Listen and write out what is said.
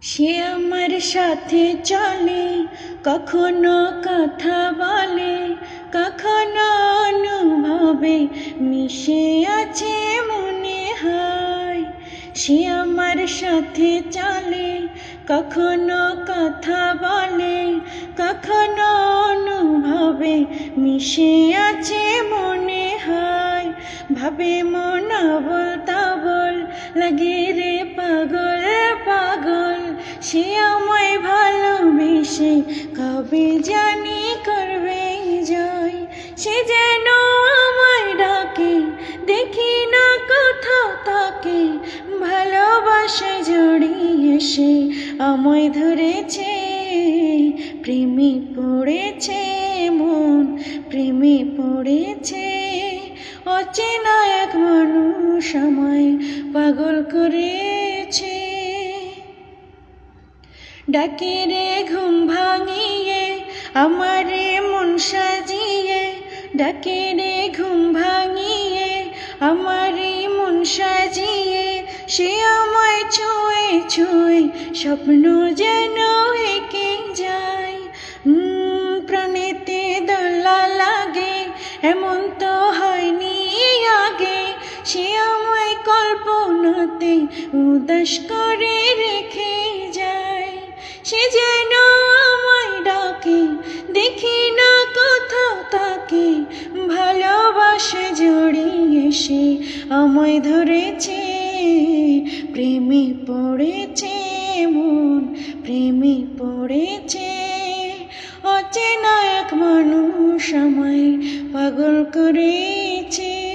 সে আমার সাথে চলে, কখনো কথা বলে, কখনো অনুভবে মিশে আছে মনে হয়। সে আমার সাথে চলে, কখনো কথা বলে, কখনো অনুভবে মিশে আছে মনে হয়। ভাবে মন আবল তাবল, লাগে রে পাগল পাগল। সে আমায় ভালোবেসে কবে জানি করবে জয়। সে যেন আমায় ডাকে, দেখি না কোথাও তাকে, ভালোবাসায় জড়িয়ে সে আমায় ধরেছে। প্রেমে পড়েছে মন, প্রেমে পড়েছে। অচেনা এক মানুষ আমায় পাগল করেছে। ডাকে রে ঘুম ভাঙিয়ে, আমারে মন সাজিয়ে, ডাকে রে ঘুম ভাঙিয়ে, আমারে মন সাজিয়ে। সে আমায় ছুঁয়ে ছুঁয়ে স্বপ্ন যেন এঁকে যায়। প্রাণেতে দোলা লাগে, এমন তো হয়নি আগে। সে আমায় কল্পনাতে উদাস করে রেখে যায়। সে যেন আমায় ডাকে, দেখি না কোথাও তাকে, ভালোবাসা জড়িয়ে সে আমায় ধরেছে। প্রেমে পড়েছে মন, প্রেমে পড়েছে। অচেনা এক মানুষ আমায় পাগল করেছে।